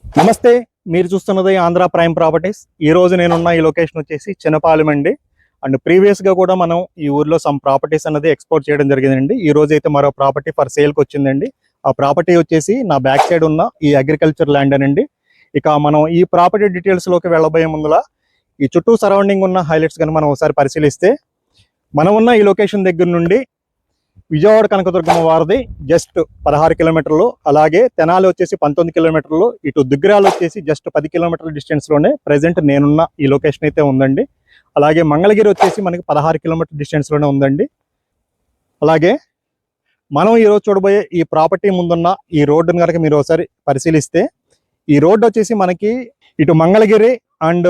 నమస్తే, మీరు చూస్తున్నది ఆంధ్ర ప్రైమ్ ప్రాపర్టీస్. ఈ రోజు నేనున్న ఈ లొకేషన్ వచ్చేసి చినపాలెం అండి. అండ్ ప్రీవియస్గా కూడా మనం ఈ ఊర్లో సమ్ ప్రాపర్టీస్ అనేది ఎక్స్పోర్ట్ చేయడం జరిగిందండి. ఈ రోజు అయితే మరో ప్రాపర్టీ ఫర్ సేల్కి వచ్చిందండి. ఆ ప్రాపర్టీ వచ్చేసి నా బ్యాక్ సైడ్ ఉన్న ఈ అగ్రికల్చర్ ల్యాండ్ అనండి. ఇక మనం ఈ ప్రాపర్టీ డీటెయిల్స్లోకి వెళ్ళబోయే ముందులా ఈ చుట్టూ సరౌండింగ్ ఉన్న హైలైట్స్ కనుక మనం ఒకసారి పరిశీలిస్తే, మనం ఉన్న ఈ లొకేషన్ దగ్గర నుండి విజయవాడ కనకదుర్గమ్మ వారిది జస్ట్ 16 కిలోమీటర్లు, అలాగే తెనాలి వచ్చేసి 19 కిలోమీటర్లు, ఇటు దుగ్గిరాలు వచ్చేసి జస్ట్ 10 కిలోమీటర్ల డిస్టెన్స్లోనే ప్రజెంట్ నేనున్న ఈ లొకేషన్ అయితే ఉందండి. అలాగే మంగళగిరి వచ్చేసి మనకి 16 కిలోమీటర్ డిస్టెన్స్లోనే ఉందండి. అలాగే మనం ఈరోజు చూడబోయే ఈ ప్రాపర్టీ ముందున్న ఈ రోడ్డును కనుక మీరు ఒకసారి పరిశీలిస్తే, ఈ రోడ్డు వచ్చేసి మనకి ఇటు మంగళగిరి అండ్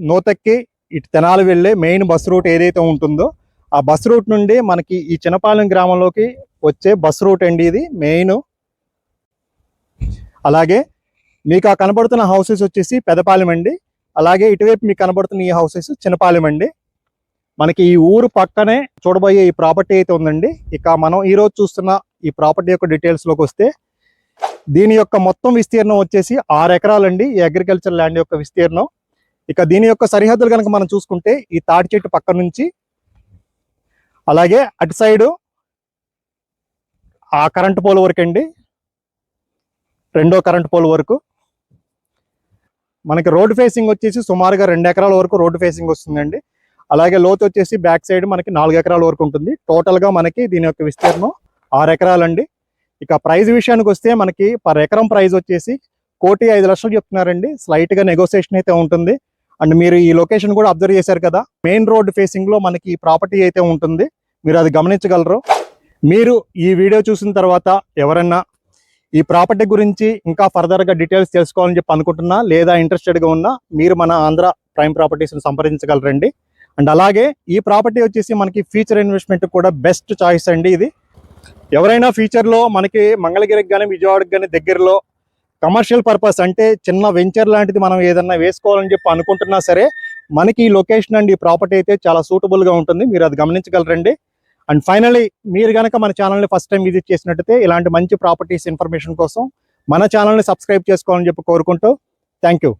నూతక్కి ఇటు తెనాలి వెళ్ళే మెయిన్ బస్ రూట్ ఏదైతే ఉంటుందో ఆ బస్ రూట్ నుండి మనకి ఈ చినపాలెం గ్రామంలోకి వచ్చే బస్ రూట్ అండి ఇది మెయిన్. అలాగే మీకు ఆ కనబడుతున్న హౌసెస్ వచ్చేసి పెదపాలెం అండి. అలాగే ఇటువైపు మీకు కనబడుతున్న ఈ హౌసెస్ చినపాలెం అండి. మనకి ఈ ఊరు పక్కనే చూడబోయే ఈ ప్రాపర్టీ అయితే ఉందండి. ఇక మనం ఈరోజు చూస్తున్న ఈ ప్రాపర్టీ యొక్క డీటెయిల్స్లోకి వస్తే, దీని యొక్క మొత్తం విస్తీర్ణం వచ్చేసి 6 ఎకరాలండి ఈ అగ్రికల్చర్ ల్యాండ్ యొక్క విస్తీర్ణం. ఇక దీని యొక్క సరిహద్దులు కనుక మనం చూసుకుంటే, ఈ తాటి చెట్టు పక్క నుంచి అలాగే అటు సైడు ఆ కరెంట్ పోల్ వరకు అండి, రెండో కరెంట్ పోల్ వరకు మనకి రోడ్ ఫేసింగ్ వచ్చేసి సుమారుగా 2 ఎకరాల వరకు రోడ్డు ఫేసింగ్ వస్తుందండి. అలాగే లోతు వచ్చేసి బ్యాక్ సైడ్ మనకి 4 ఎకరాల వరకు ఉంటుంది. టోటల్గా మనకి దీని యొక్క విస్తీర్ణం 6 ఎకరాలండి. ఇక ప్రైస్ విషయానికి వస్తే మనకి పర్ ఎకరం ప్రైస్ వచ్చేసి 1,05,00,000 చెప్తున్నారండి. స్లైట్గా నెగోసియేషన్ అయితే ఉంటుంది. అండ్ మీరు ఈ లొకేషన్ కూడా అబ్జర్వ్ చేశారు కదా, మెయిన్ రోడ్ ఫేసింగ్లో మనకి ఈ ప్రాపర్టీ అయితే ఉంటుంది, మీరు అది గమనించగలరు. మీరు ఈ వీడియో చూసిన తర్వాత ఎవరన్నా ఈ ప్రాపర్టీ గురించి ఇంకా ఫర్దర్గా డీటెయిల్స్ తెలుసుకోవాలని చెప్పి అనుకుంటున్నా, లేదా ఇంట్రెస్టెడ్గా ఉన్నా, మీరు మన ఆంధ్ర ప్రైమ్ ప్రాపర్టీస్ని సంప్రదించగలరండి. అండ్ అలాగే ఈ ప్రాపర్టీ వచ్చేసి మనకి ఫ్యూచర్ ఇన్వెస్ట్మెంట్ కూడా బెస్ట్ చాయిస్ అండి ఇది. ఎవరైనా ఫ్యూచర్లో మనకి మంగళగిరికి కానీ విజయవాడకి కానీ దగ్గరలో కమర్షియల్ పర్పస్ అంటే చిన్న వెంచర్ లాంటిది మనం ఏదన్నా వేసుకోవాలని చెప్పి అనుకుంటున్నా సరే, మనకి ఈ లొకేషన్ అండ్ ఈ ప్రాపర్టీ అయితే చాలా సూటబుల్గా ఉంటుంది, మీరు అది గమనించగలరండి. అండ్ ఫైనలీ మీరు కనుక మన ఛానల్ని ఫస్ట్ టైం విజిట్ చేసినట్టయితే ఇలాంటి మంచి ప్రాపర్టీస్ ఇన్ఫర్మేషన్ కోసం మన ఛానల్ని సబ్స్క్రైబ్ చేసుకోవాలని చెప్పి కోరుకుంటూ థ్యాంక్ యూ.